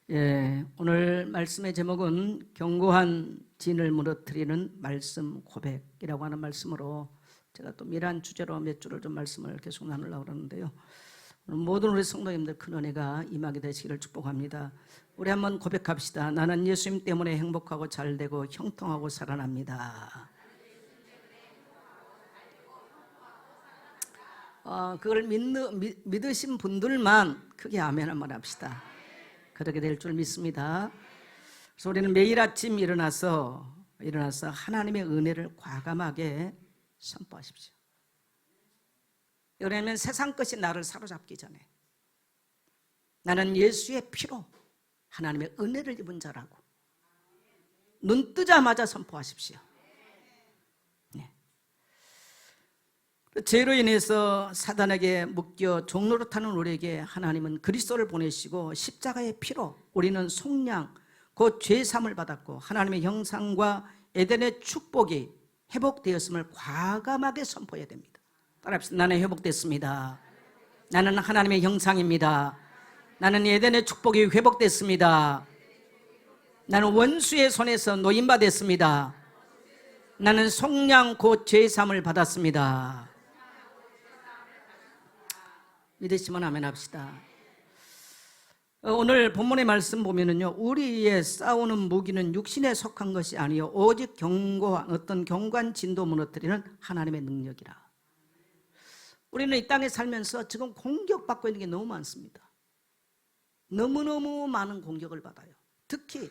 오늘 말씀의 제목은 견고한 진을 무너뜨리는 말씀 고백이라고 하는 말씀으로 제가 또 미란 주제로 몇 주를 좀 말씀을 계속 나누려고 그러는데요. 오늘 모든 우리 성도님들 큰 은혜가 임하게 되시기를 축복합니다. 우리 한번 고백합시다. 나는 예수님 때문에 행복하고 잘되고 형통하고 살아납니다. 그걸 믿으신 분들만 크게 아멘 한번 합시다. 그렇게 될 줄 믿습니다. 그래서 우리는 매일 아침 일어나서 하나님의 은혜를 과감하게 선포하십시오. 왜냐하면 세상 것이 나를 사로잡기 전에 나는 예수의 피로 하나님의 은혜를 입은 자라고 눈 뜨자마자 선포하십시오. 죄로 인해서 사단에게 묶여 종로로 타는 우리에게 하나님은 그리스도를 보내시고 십자가의 피로 우리는 속량 곧 죄사함을 받았고 하나님의 형상과 에덴의 축복이 회복되었음을 과감하게 선포해야 됩니다. 따라합시다. 나는 회복됐습니다. 나는 하나님의 형상입니다. 나는 에덴의 축복이 회복됐습니다. 나는 원수의 손에서 노임받았습니다. 나는 속량 곧 죄사함을 받았습니다. 믿으시면 아멘 합시다. 오늘 본문의 말씀 보면은요, 우리의 싸우는 무기는 육신에 속한 것이 아니요 오직 견고한 진도 무너뜨리는 하나님의 능력이라. 우리는 이 땅에 살면서 지금 공격받고 있는 게 너무 많습니다. 너무너무 많은 공격을 받아요. 특히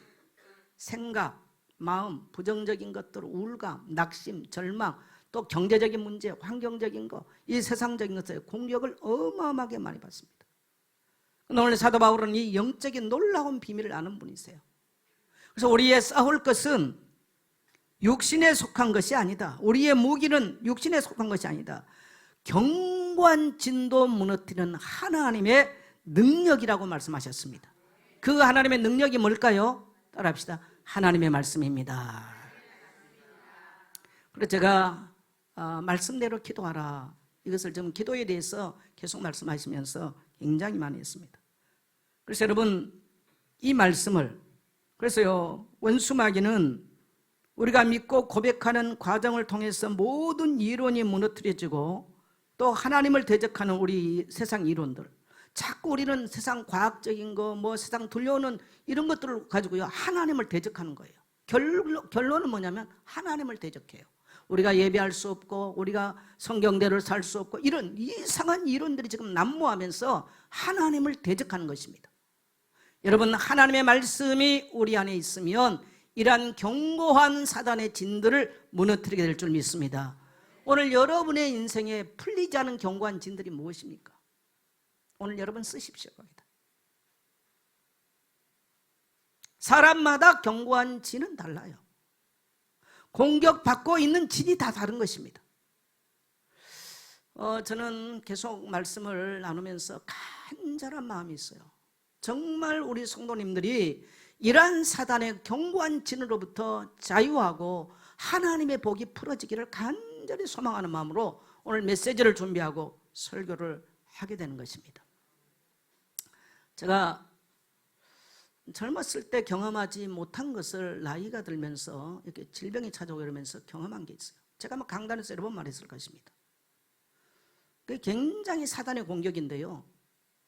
생각, 마음, 부정적인 것들, 우울감, 낙심, 절망, 또 경제적인 문제, 환경적인 것, 이 세상적인 것에 공격을 어마어마하게 많이 받습니다. 오늘 사도 바울은 이 영적인 놀라운 비밀을 아는 분이세요. 그래서 우리의 싸울 것은 육신에 속한 것이 아니다. 우리의 무기는 육신에 속한 것이 아니다. 견고한 진도 무너뜨리는 하나님의 능력이라고 말씀하셨습니다. 그 하나님의 능력이 뭘까요? 따라합시다. 하나님의 말씀입니다. 그래서 제가 말씀대로 기도하라, 이것을 좀 기도에 대해서 계속 말씀하시면서 굉장히 많이 했습니다. 그래서 여러분, 이 말씀을, 그래서요, 원수마귀는 우리가 믿고 고백하는 과정을 통해서 모든 이론이 무너뜨려지고 또 하나님을 대적하는 우리 세상 이론들, 자꾸 우리는 세상 과학적인 거, 세상 들려오는 이런 것들을 가지고요, 하나님을 대적하는 거예요. 결론은 뭐냐면 하나님을 대적해요. 우리가 예배할 수 없고 우리가 성경대로 살 수 없고 이런 이상한 이론들이 지금 난무하면서 하나님을 대적하는 것입니다. 여러분, 하나님의 말씀이 우리 안에 있으면 이러한 견고한 사단의 진들을 무너뜨리게 될 줄 믿습니다. 오늘 여러분의 인생에 풀리지 않은 견고한 진들이 무엇입니까? 오늘 여러분 쓰십시오. 거기다. 사람마다 견고한 진은 달라요. 공격받고 있는 진이 다 다른 것입니다. 저는 계속 말씀을 나누면서 간절한 마음이 있어요. 정말 우리 성도님들이 이러한 사단의 견고한 진으로부터 자유하고 하나님의 복이 풀어지기를 간절히 소망하는 마음으로 오늘 메시지를 준비하고 설교를 하게 되는 것입니다. 제가 젊었을 때 경험하지 못한 것을 나이가 들면서 이렇게 질병이 찾아오고 이러면서 경험한 게 있어요. 제가 강단에서 여러 번 말했을 것입니다. 그게 굉장히 사단의 공격인데요,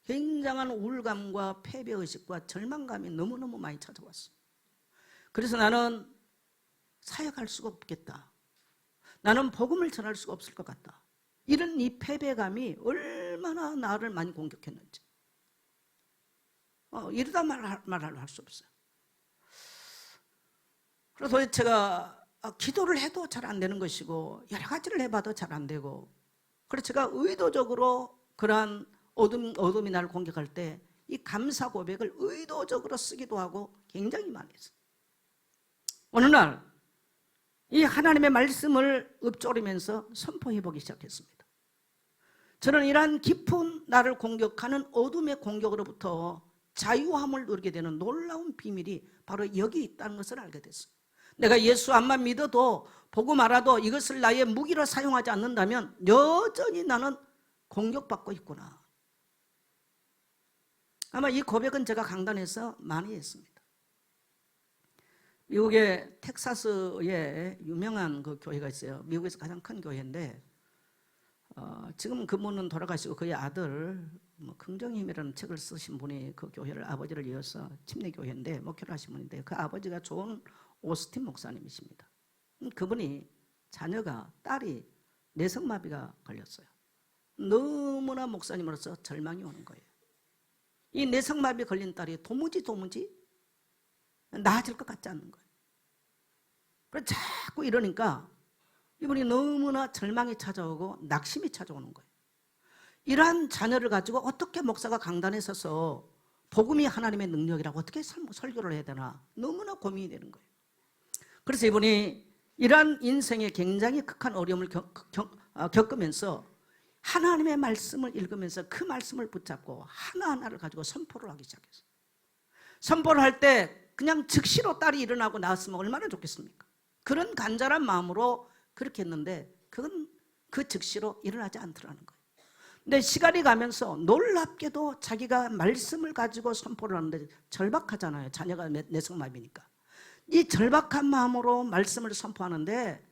굉장한 우울감과 패배의식과 절망감이 너무너무 많이 찾아왔어요. 그래서 나는 사역할 수가 없겠다, 나는 복음을 전할 수가 없을 것 같다, 이런 이 패배감이 얼마나 나를 많이 공격했는지 이러다 말할 수 없어요. 그래서 도대체 제가 기도를 해도 잘 안 되는 것이고 여러 가지를 해봐도 잘 안 되고, 그래서 제가 의도적으로 그러한 어둠이 나를 공격할 때 이 감사 고백을 의도적으로 쓰기도 하고 굉장히 많이 했어요. 어느 날 이 하나님의 말씀을 읊조리면서 선포해보기 시작했습니다. 저는 이러한 깊은 나를 공격하는 어둠의 공격으로부터 자유함을 누리게 되는 놀라운 비밀이 바로 여기 있다는 것을 알게 됐어요. 내가 예수 안만 믿어도 보고 말아도 이것을 나의 무기로 사용하지 않는다면 여전히 나는 공격받고 있구나. 아마 이 고백은 제가 강단에서 많이 했습니다. 미국의 텍사스에 유명한 그 교회가 있어요. 미국에서 가장 큰 교회인데 지금 그분은 돌아가시고 그의 아들 긍정힘이라는 책을 쓰신 분이 그 교회를 아버지를 이어서 침례교회인데 목회를 하신 분인데 그 아버지가 존 오스틴 목사님이십니다. 그분이 자녀가 딸이 뇌성마비가 걸렸어요. 너무나 목사님으로서 절망이 오는 거예요. 이 뇌성마비 걸린 딸이 도무지 나아질 것 같지 않는 거예요. 그래서 자꾸 이러니까 이분이 너무나 절망이 찾아오고 낙심이 찾아오는 거예요. 이러한 자녀를 가지고 어떻게 목사가 강단에 서서 복음이 하나님의 능력이라고 어떻게 설교를 해야 되나 너무나 고민이 되는 거예요. 그래서 이분이 이러한 인생에 굉장히 극한 어려움을 겪으면서 하나님의 말씀을 읽으면서 그 말씀을 붙잡고 하나하나를 가지고 선포를 하기 시작했어요. 선포를 할 때 그냥 즉시로 딸이 일어나고 나왔으면 얼마나 좋겠습니까? 그런 간절한 마음으로 그렇게 했는데 그건 그 즉시로 일어나지 않더라는 거예요. 근데 시간이 가면서 놀랍게도 자기가 말씀을 가지고 선포를 하는데 절박하잖아요. 자녀가 뇌성마비니까. 이 절박한 마음으로 말씀을 선포하는데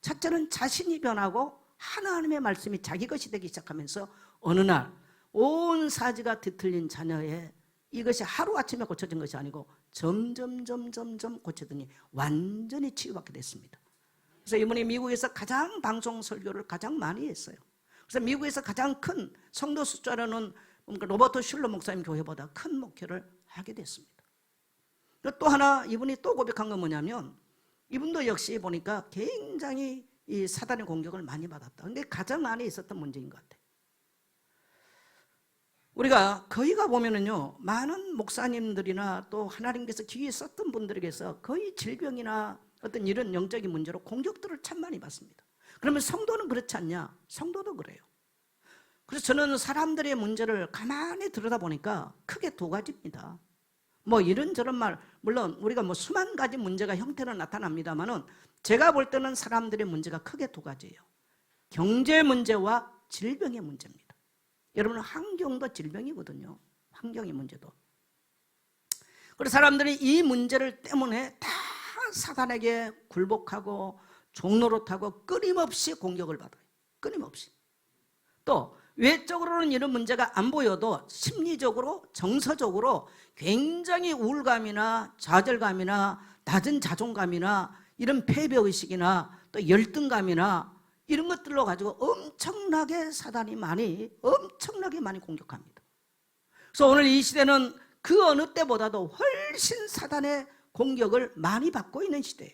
첫째는 자신이 변하고 하나님의 말씀이 자기 것이 되기 시작하면서 어느 날 온 사지가 뒤틀린 자녀의 이것이 하루아침에 고쳐진 것이 아니고 점점 고쳐더니 완전히 치유받게 됐습니다. 그래서 이분이 미국에서 가장 방송 설교를 가장 많이 했어요. 그래서 미국에서 가장 큰 성도 숫자로는 로버트 슐러 목사님 교회보다 큰 목회를 하게 됐습니다. 또 하나 이분이 또 고백한 건 뭐냐면 이분도 역시 보니까 굉장히 이 사단의 공격을 많이 받았다. 근데 가장 많이 있었던 문제인 것 같아요. 우리가 거의 가보면은요, 많은 목사님들이나 또 하나님께서 기회에 썼던 분들에게서 거의 질병이나 어떤 이런 영적인 문제로 공격들을 참 많이 받습니다. 그러면 성도는 그렇지 않냐? 성도도 그래요. 그래서 저는 사람들의 문제를 가만히 들여다보니까 크게 두 가지입니다. 뭐 이런저런 말, 물론 우리가 뭐 수만 가지 문제가 형태는 나타납니다만은 제가 볼 때는 사람들의 문제가 크게 두 가지예요. 경제 문제와 질병의 문제입니다. 여러분 환경도 질병이거든요. 환경의 문제도. 그래서 사람들이 이 문제를 때문에 다 사단에게 굴복하고 종노릇하고 끊임없이 공격을 받아요. 끊임없이. 또 외적으로는 이런 문제가 안 보여도 심리적으로 정서적으로 굉장히 우울감이나 좌절감이나 낮은 자존감이나 이런 패배의식이나 또 열등감이나 이런 것들로 가지고 엄청나게 사단이 엄청나게 많이 공격합니다. 그래서 오늘 이 시대는 그 어느 때보다도 훨씬 사단의 공격을 많이 받고 있는 시대예요.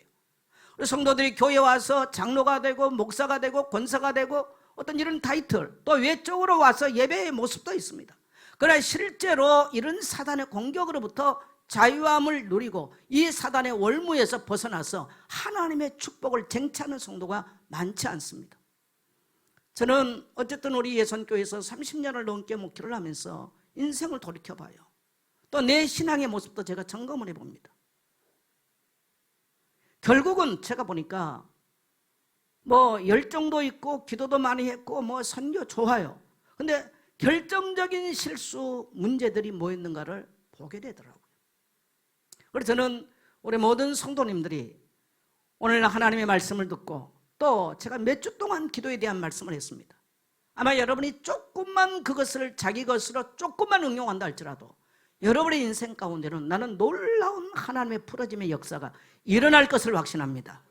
성도들이 교회에 와서 장로가 되고 목사가 되고 권사가 되고 어떤 이런 타이틀, 또 외적으로 와서 예배의 모습도 있습니다. 그러나 실제로 이런 사단의 공격으로부터 자유함을 누리고 이 사단의 월무에서 벗어나서 하나님의 축복을 쟁취하는 성도가 많지 않습니다. 저는 어쨌든 우리 예선교회에서 30년을 넘게 목회를 하면서 인생을 돌이켜봐요. 또 내 신앙의 모습도 제가 점검을 해봅니다. 결국은 제가 보니까 뭐 열정도 있고 기도도 많이 했고 뭐 선교 좋아요. 근데 결정적인 실수 문제들이 뭐 있는가를 보게 되더라고요. 그래서 저는 우리 모든 성도님들이 오늘 하나님의 말씀을 듣고 또 제가 몇 주 동안 기도에 대한 말씀을 했습니다. 아마 여러분이 조금만 그것을 자기 것으로 조금만 응용한다 할지라도 여러분의 인생 가운데는 나는 놀라운 하나님의 풀어짐의 역사가 일어날 것을 확신합니다.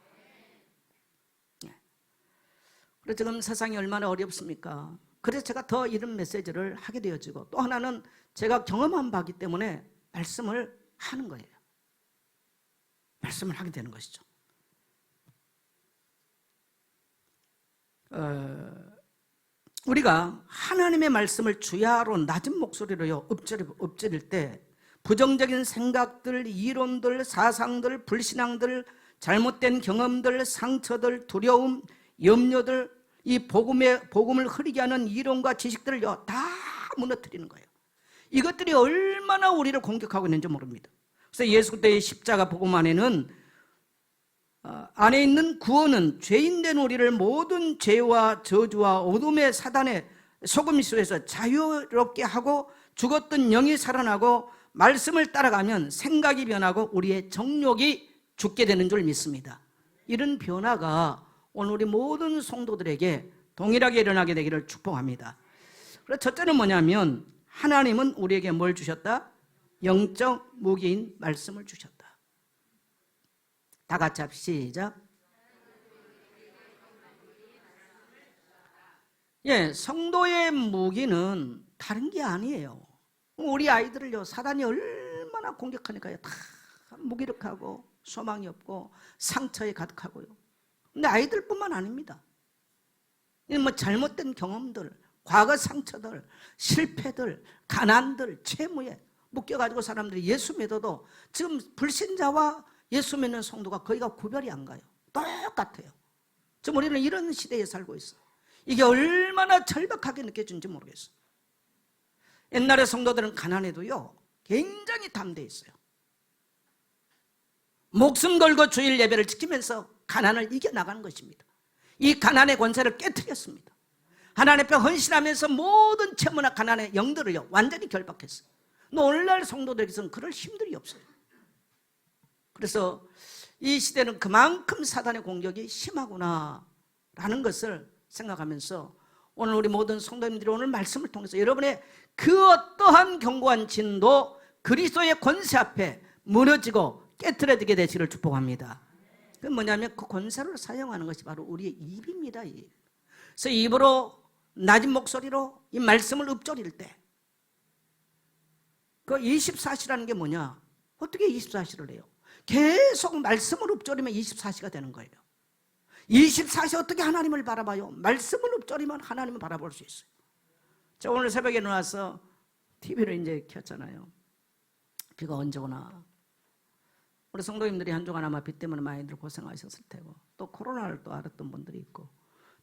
그래서 지금 세상이 얼마나 어렵습니까? 그래서 제가 더 이런 메시지를 하게 되어지고 또 하나는 제가 경험한 바기 때문에 말씀을 하는 거예요. 말씀을 하게 되는 것이죠. 우리가 하나님의 말씀을 주야로 낮은 목소리로 엎드릴 때 부정적인 생각들, 이론들, 사상들, 불신앙들, 잘못된 경험들, 상처들, 두려움, 염려들, 이 복음을 흐리게 하는 이론과 지식들을 다 무너뜨리는 거예요. 이것들이 얼마나 우리를 공격하고 있는지 모릅니다. 그래서 예수 그리스도의 십자가 복음 안에는 안에 있는 구원은 죄인된 우리를 모든 죄와 저주와 어둠의 사단의 속임수에서 자유롭게 하고 죽었던 영이 살아나고 말씀을 따라가면 생각이 변하고 우리의 정욕이 죽게 되는 줄 믿습니다. 이런 변화가 오늘 우리 모든 성도들에게 동일하게 일어나게 되기를 축복합니다. 그래서 첫째는 뭐냐면 하나님은 우리에게 뭘 주셨다? 영적 무기인 말씀을 주셨다. 다 같이 시작. 예, 성도의 무기는 다른 게 아니에요. 우리 아이들을요, 사단이 얼마나 공격하니까요, 다 무기력하고 소망이 없고 상처에 가득하고요. 근데 아이들뿐만 아닙니다. 뭐 잘못된 경험들, 과거 상처들, 실패들, 가난들, 채무에 묶여가지고 사람들이 예수 믿어도 지금 불신자와 예수 믿는 성도가 거의가 구별이 안 가요. 똑같아요. 지금 우리는 이런 시대에 살고 있어요. 이게 얼마나 절박하게 느껴지는지 모르겠어요. 옛날에 성도들은 가난해도요, 굉장히 담대해 있어요. 목숨 걸고 주일 예배를 지키면서 가난을 이겨나가는 것입니다. 이 가난의 권세를 깨뜨렸습니다. 하나님 앞에 헌신하면서 모든 채무나 가난의 영들을요, 완전히 결박했어요. 근데 오늘날 성도들에게서는 그럴 힘들이 없어요. 그래서 이 시대는 그만큼 사단의 공격이 심하구나 라는 것을 생각하면서 오늘 우리 모든 성도님들이 오늘 말씀을 통해서 여러분의 그 어떠한 견고한 진도 그리스도의 권세 앞에 무너지고 깨트려지게 되시기를 축복합니다. 그 뭐냐면 그 권세를 사용하는 것이 바로 우리의 입입니다. 그래서 입으로 낮은 목소리로 이 말씀을 읊조릴 때 그 24시라는 게 뭐냐? 어떻게 24시를 해요? 계속 말씀을 읊조리면 24시가 되는 거예요. 24시 어떻게 하나님을 바라봐요? 말씀을 읊조리면 하나님을 바라볼 수 있어요. 자, 오늘 새벽에 일어나서 TV를 이제 켰잖아요. 비가 언제 오나. 우리 성도님들이 한 주간 아마 비 때문에 많이들 고생하셨을 테고 또 코로나를 또 알았던 분들이 있고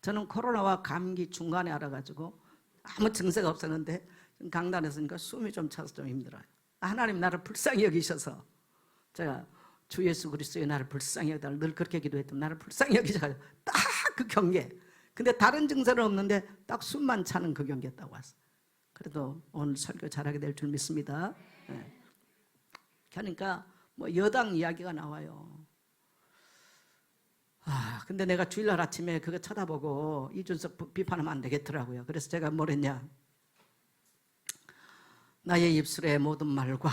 저는 코로나와 감기 중간에 알아가지고 아무 증세가 없었는데 강단에서니까 숨이 좀 차서 좀 힘들어요. 하나님 나를 불쌍히 여기셔서 제가 주 예수 그리스도의 나를 불쌍히 여기다 늘 그렇게 기도했던 나를 불쌍히 여기셔서 딱 그 경계. 근데 다른 증세는 없는데 딱 숨만 차는 그 경계였다고 왔어. 그래도 오늘 설교 잘하게 될 줄 믿습니다. 네. 그러니까 뭐 여당 이야기가 나와요. 근데 내가 주일날 아침에 그거 쳐다보고 이준석 비판하면 안 되겠더라고요. 그래서 제가 뭘 했냐? 나의 입술의 모든 말과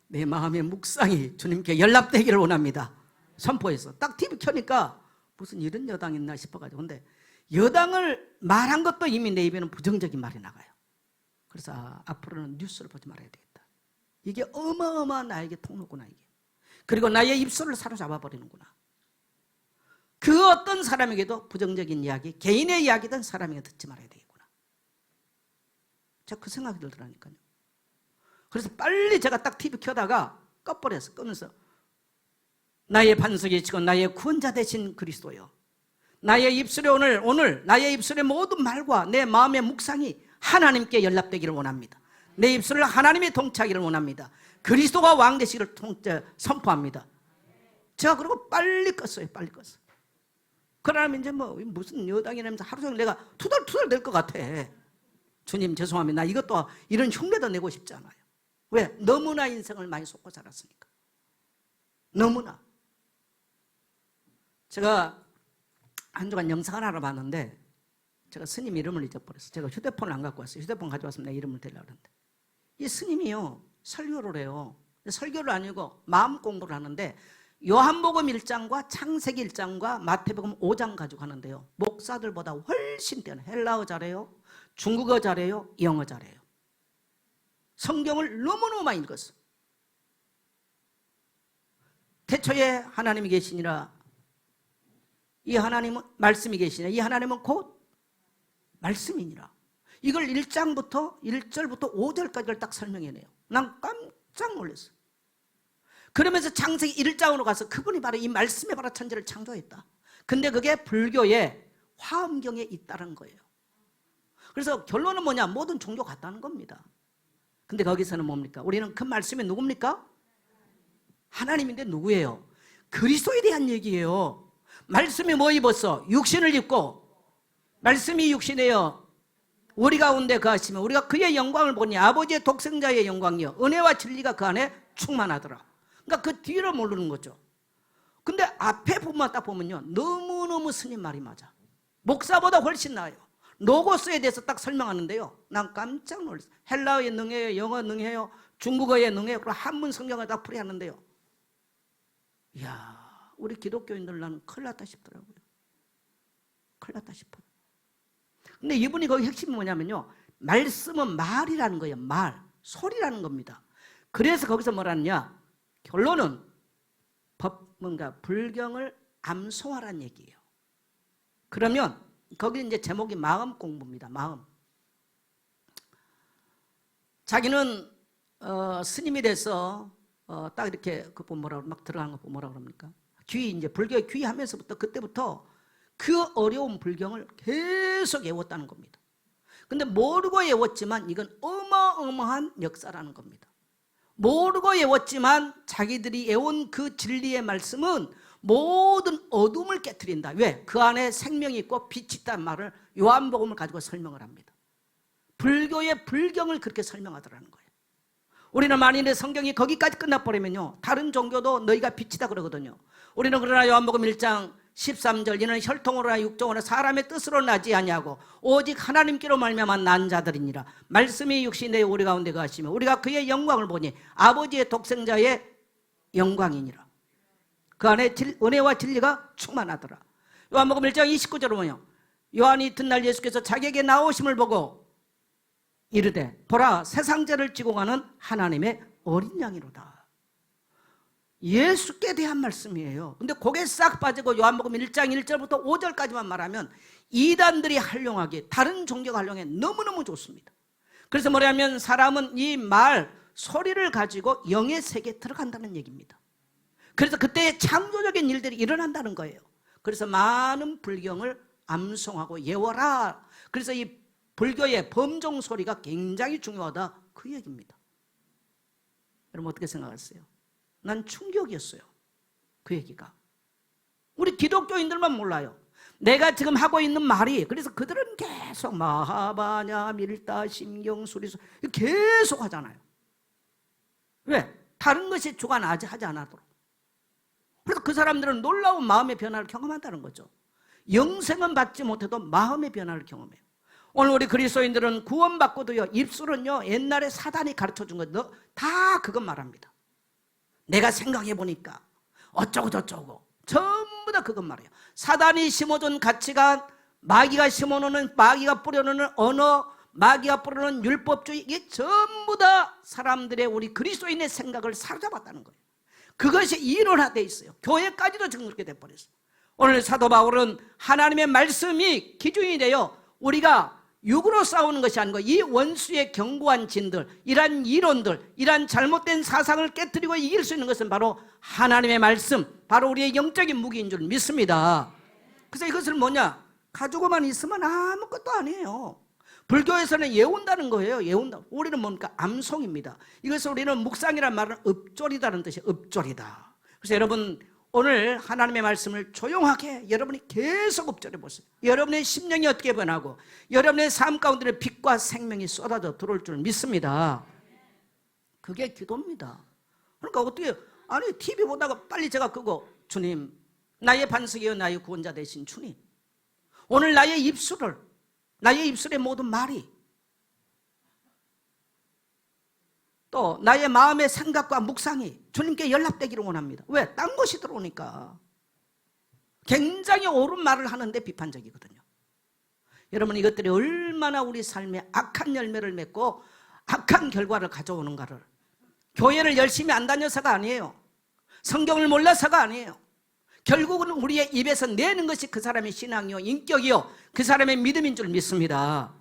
내 마음의 묵상이 주님께 연락되기를 원합니다. 선포해서 딱 TV 켜니까 무슨 이런 여당 있나 싶어가지고 근데 여당을 말한 것도 이미 내 입에는 부정적인 말이 나가요. 그래서 앞으로는 뉴스를 보지 말아야 되겠다. 이게 어마어마한 나에게 통로구나 이게. 그리고 나의 입술을 사로잡아 버리는구나. 그 어떤 사람에게도 부정적인 이야기, 개인의 이야기든 사람에게 듣지 말아야 되겠구나. 제가 그 생각이 들더라니까요. 그래서 빨리 제가 딱 TV 켜다가 꺼버려서 끄면서 나의 반석이 지고 나의 구원자 되신 그리스도요. 나의 입술에 오늘 나의 입술의 모든 말과 내 마음의 묵상이 하나님께 연락되기를 원합니다. 내 입술을 하나님의 통치하기를 원합니다. 그리스도가 왕 되시기를 선포합니다. 제가 그러고 빨리 껐어요. 빨리 껐어요. 그러면 이제 뭐 무슨 여당이라면서 하루 종일 내가 투덜투덜 될 것 같아. 주님 죄송합니다. 나 이것도 이런 흉내도 내고 싶지 않아요. 왜? 너무나 인생을 많이 속고 살았으니까. 너무나. 제가 한 주간 영상을 알아봤는데 제가 스님 이름을 잊어버렸어요. 제가 휴대폰을 안 갖고 왔어요. 휴대폰 가져왔으면 내가 이름을 대려고 하는데 이 스님이요 설교를 해요. 설교를 아니고 마음 공부를 하는데 요한복음 1장과 창세기 1장과 마태복음 5장 가지고 하는데요. 목사들보다 훨씬 뛰어나. 헬라어 잘해요. 중국어 잘해요. 영어 잘해요. 성경을 너무너무 많이 읽었어. 태초에 하나님이 계시니라. 이 하나님은 말씀이 계시니라. 이 하나님은 곧 말씀이니라. 이걸 1장부터 1절부터 5절까지를 딱 설명해내요. 난 깜짝 놀랐어. 그러면서 창세기 1장으로 가서 그분이 바로 이 말씀에 바로 천지를 창조했다. 근데 그게 불교의 화엄경에 있다는 거예요. 그래서 결론은 뭐냐? 모든 종교 같다는 겁니다. 근데 거기서는 뭡니까? 우리는 그 말씀이 누굽니까? 하나님인데 누구예요? 그리스도에 대한 얘기예요. 말씀이 뭐 입었어? 육신을 입고 말씀이 육신이에요. 우리 가운데 거하시면 우리가 그의 영광을 보니 아버지의 독생자의 영광이요 은혜와 진리가 그 안에 충만하더라. 그러니까 그 뒤를 모르는 거죠. 근데 앞에 부분만 딱 보면요 너무너무 스님 말이 맞아. 목사보다 훨씬 나아요. 로고스에 대해서 딱 설명하는데요 난 깜짝 놀랐어요. 헬라어에 능해요, 영어 능해요, 중국어에 능해요. 그리고 한문 성경을 다 풀이하는데요, 이야, 우리 기독교인들 나는 큰일 났다 싶더라고요. 큰일 났다 싶어요. 근데 이분이 거기 핵심이 뭐냐면요 말씀은 말이라는 거예요. 말, 소리라는 겁니다. 그래서 거기서 뭐라느냐, 결론은 불경을 암송하라는 얘기예요. 그러면 거기 이제 제목이 마음 공부입니다. 마음. 자기는 스님이 돼서 딱 이렇게 그 뭐라 막 들어가는 거 보면 뭐라 그럽니까? 귀 이제 불교에 귀하면서부터 그때부터 그 어려운 불경을 계속 외웠다는 겁니다. 근데 모르고 외웠지만 이건 어마어마한 역사라는 겁니다. 모르고 외웠지만 자기들이 외운 그 진리의 말씀은 모든 어둠을 깨트린다. 왜? 그 안에 생명이 있고 빛이 있다는 말을 요한복음을 가지고 설명을 합니다. 불교의 불경을 그렇게 설명하더라는 거예요. 우리는 만일에 성경이 거기까지 끝나버리면요 다른 종교도 너희가 빛이다 그러거든요. 우리는 그러나 요한복음 1장 13절 이는 혈통으로나 육종으로나 사람의 뜻으로 나지 아니하고 오직 하나님께로 말미암아 난 자들이니라. 말씀이 육신이 되어 우리 가운데 거하시며 우리가 그의 영광을 보니 아버지의 독생자의 영광이니라. 그 안에 은혜와 진리가 충만하더라. 요한복음 1장 29절을 보면 요한이 이튿날 예수께서 자기에게 나오심을 보고 이르되 보라 세상 죄를 지고 가는 하나님의 어린 양이로다. 예수께 대한 말씀이에요. 근데 거기에 싹 빠지고 요한복음 1장 1절부터 5절까지만 말하면 이단들이 활용하기에 다른 종교가 활용해 너무너무 좋습니다. 그래서 뭐냐면 사람은 이 말 소리를 가지고 영의 세계에 들어간다는 얘기입니다. 그래서 그때 창조적인 일들이 일어난다는 거예요. 그래서 많은 불경을 암송하고 예워라. 그래서 이 불교의 범종 소리가 굉장히 중요하다 그 얘기입니다. 여러분 어떻게 생각하세요? 난 충격이었어요. 그 얘기가. 우리 기독교인들만 몰라요. 내가 지금 하고 있는 말이, 그래서 그들은 계속 마하바냐 밀다 심경 수리수 계속 하잖아요. 왜? 다른 것이 주관하지 않아도록. 그래서 그 사람들은 놀라운 마음의 변화를 경험한다는 거죠. 영생은 받지 못해도 마음의 변화를 경험해요. 오늘 우리 그리스도인들은 구원받고도요 입술은요 옛날에 사단이 가르쳐준 거 다 그것 말합니다. 내가 생각해 보니까 어쩌고 저쩌고 전부 다 그것 말이에요. 사단이 심어준 가치관, 마귀가 심어놓는, 마귀가 뿌려놓는 언어, 마귀가 뿌려놓는 율법주의, 이게 전부 다 사람들의 우리 그리스도인의 생각을 사로잡았다는 거예요. 그것이 이론화되어 있어요. 교회까지도 지금 그렇게 돼버렸어요. 오늘 사도 바울은 하나님의 말씀이 기준이 되어 우리가 육으로 싸우는 것이 아니고 이 원수의 견고한 진들, 이러한 이론들, 이러한 잘못된 사상을 깨뜨리고 이길 수 있는 것은 바로 하나님의 말씀, 바로 우리의 영적인 무기인 줄 믿습니다. 그래서 이것을 뭐냐? 가지고만 있으면 아무것도 아니에요. 불교에서는 예운다는 거예요. 예운다. 우리는 뭡니까? 암송입니다. 이것을 우리는 묵상이란 말은 읍조리다는 뜻이에요. 읍조리다. 그래서 여러분 오늘 하나님의 말씀을 조용하게 여러분이 계속 읍조려 보세요. 여러분의 심령이 어떻게 변하고 여러분의 삶 가운데 빛과 생명이 쏟아져 들어올 줄 믿습니다. 그게 기도입니다. 그러니까 어떻게, 아니 TV 보다가 빨리 제가 끄고 주님 나의 반석이여 나의 구원자 되신 주님, 오늘 나의 입술의 모든 말이 또 나의 마음의 생각과 묵상이 주님께 연락되기를 원합니다. 왜? 딴 것이 들어오니까. 굉장히 옳은 말을 하는데 비판적이거든요. 여러분 이것들이 얼마나 우리 삶에 악한 열매를 맺고 악한 결과를 가져오는가를, 교회를 열심히 안 다녀서가 아니에요. 성경을 몰라서가 아니에요. 결국은 우리의 입에서 내는 것이 그 사람의 신앙이요 인격이요 그 사람의 믿음인 줄 믿습니다.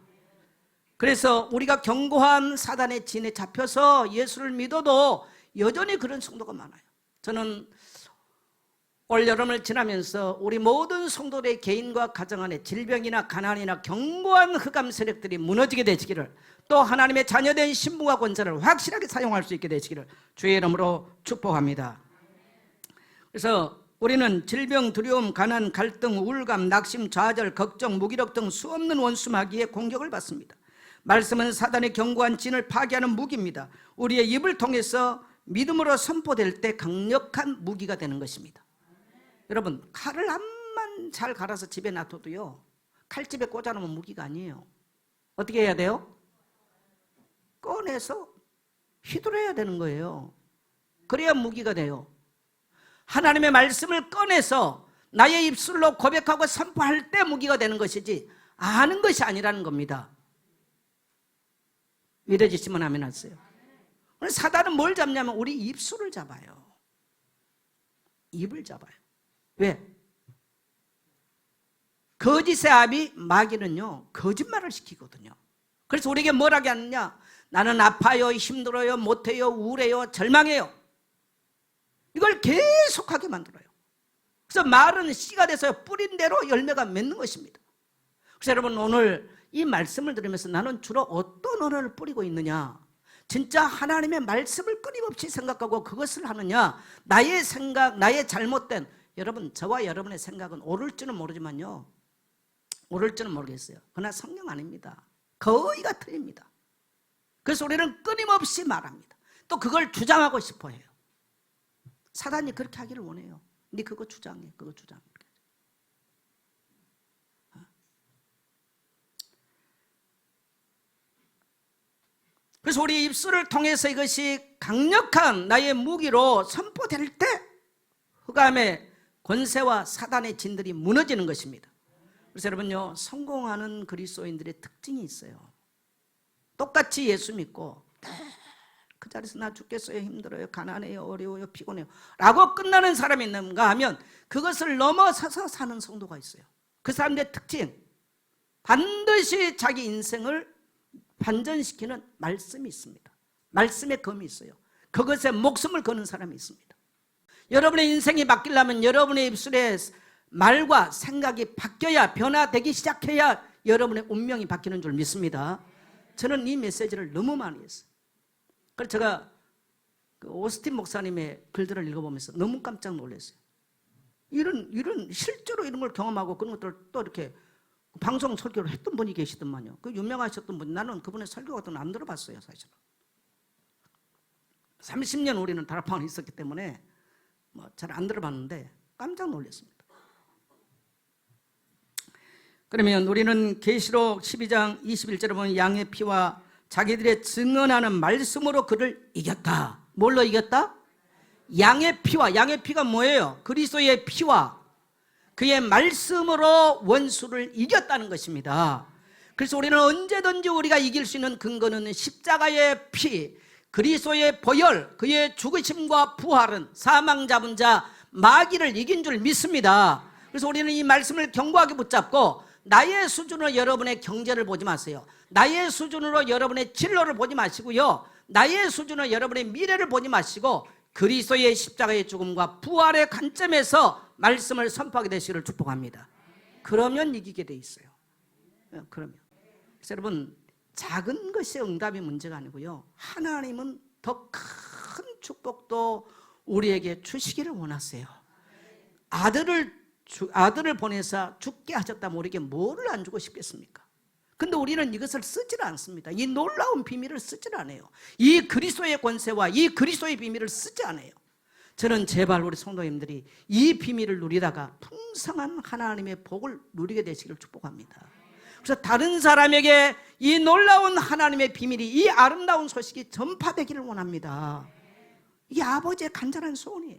그래서 우리가 견고한 사단의 진에 잡혀서 예수를 믿어도 여전히 그런 성도가 많아요. 저는 올 여름을 지나면서 우리 모든 성도들의 개인과 가정 안에 질병이나 가난이나 견고한 흑암 세력들이 무너지게 되시기를, 또 하나님의 자녀된 신분과 권세를 확실하게 사용할 수 있게 되시기를 주의 이름으로 축복합니다. 그래서 우리는 질병, 두려움, 가난, 갈등, 우울감, 낙심, 좌절, 걱정, 무기력 등 수없는 원수 마귀의 공격을 받습니다. 말씀은 사단의 견고한 진을 파괴하는 무기입니다. 우리의 입을 통해서 믿음으로 선포될 때 강력한 무기가 되는 것입니다. 여러분, 칼을 암만 잘 갈아서 집에 놔둬도요, 칼집에 꽂아놓으면 무기가 아니에요. 어떻게 해야 돼요? 꺼내서 휘둘러야 되는 거예요. 그래야 무기가 돼요. 하나님의 말씀을 꺼내서 나의 입술로 고백하고 선포할 때 무기가 되는 것이지 아는 것이 아니라는 겁니다. 믿어지시면 아멘 하세요. 사단은 뭘 잡냐면 우리 입술을 잡아요. 입을 잡아요. 왜? 거짓의 아비 마귀는요, 거짓말을 시키거든요. 그래서 우리에게 뭐라고 하느냐? 나는 아파요, 힘들어요, 못해요, 우울해요, 절망해요. 이걸 계속하게 만들어요. 그래서 말은 씨가 돼서 뿌린 대로 열매가 맺는 것입니다. 그래서 여러분, 오늘 이 말씀을 들으면서 나는 주로 어떤 언어를 뿌리고 있느냐? 진짜 하나님의 말씀을 끊임없이 생각하고 그것을 하느냐? 나의 생각, 나의 잘못된, 여러분, 저와 여러분의 생각은 옳을지는 모르지만요, 옳을지는 모르겠어요. 그러나 성경 아닙니다. 거의가 틀립니다. 그래서 우리는 끊임없이 말합니다. 또 그걸 주장하고 싶어 해요. 사단이 그렇게 하기를 원해요. 네 그거 주장해, 그거 주장해. 그래서 우리 입술을 통해서 이것이 강력한 나의 무기로 선포될 때 흑암의 권세와 사단의 진들이 무너지는 것입니다. 그래서 여러분요, 성공하는 그리스도인들의 특징이 있어요. 똑같이 예수 믿고 그 자리에서 나 죽겠어요, 힘들어요, 가난해요, 어려워요, 피곤해요 라고 끝나는 사람이 있는가 하면 그것을 넘어서서 사는 성도가 있어요. 그 사람들의 특징, 반드시 자기 인생을 반전시키는 말씀이 있습니다. 말씀의 검이 있어요. 그것에 목숨을 거는 사람이 있습니다. 여러분의 인생이 바뀌려면 여러분의 입술에 말과 생각이 바뀌어야, 변화되기 시작해야 여러분의 운명이 바뀌는 줄 믿습니다. 저는 이 메시지를 너무 많이 했어요. 그래서 제가 그 오스틴 목사님의 글들을 읽어보면서 너무 깜짝 놀랐어요. 이런 실제로 이런 걸 경험하고 그런 것들을 또 이렇게 방송 설교를 했던 분이 계시더만요. 그 유명하셨던 분, 나는 그분의 설교 같은 건 안 들어봤어요, 사실은. 30년 우리는 다락방에 있었기 때문에 뭐 잘 안 들어봤는데 깜짝 놀랐습니다. 그러면 우리는 계시록 12장 21절에 보면 양의 피와 자기들의 증언하는 말씀으로 그를 이겼다. 뭘로 이겼다? 양의 피와, 양의 피가 뭐예요? 그리스도의 피와 그의 말씀으로 원수를 이겼다는 것입니다. 그래서 우리는 언제든지 우리가 이길 수 있는 근거는 십자가의 피, 그리스도의 보혈, 그의 죽으심과 부활은 사망 잡은 자 마귀를 이긴 줄 믿습니다. 그래서 우리는 이 말씀을 견고하게 붙잡고 나의 수준으로 여러분의 경제를 보지 마세요. 나의 수준으로 여러분의 진로를 보지 마시고요, 나의 수준으로 여러분의 미래를 보지 마시고 그리스도의 십자가의 죽음과 부활의 관점에서 말씀을 선포하게 되시기를 축복합니다. 그러면 이기게 돼 있어요. 그러면. 그래서 여러분, 작은 것이 응답이 문제가 아니고요, 하나님은 더 큰 축복도 우리에게 주시기를 원하세요. 아들을 보내서 죽게 하셨다면 우리에게 뭐를 안 주고 싶겠습니까? 근데 우리는 이것을 쓰질 않습니다. 이 놀라운 비밀을 쓰질 않아요. 이 그리스도의 권세와 이 그리스도의 비밀을 쓰지 않아요. 저는 제발 우리 성도님들이 이 비밀을 누리다가 풍성한 하나님의 복을 누리게 되시기를 축복합니다. 그래서 다른 사람에게 이 놀라운 하나님의 비밀이, 이 아름다운 소식이 전파되기를 원합니다. 이게 아버지의 간절한 소원이에요.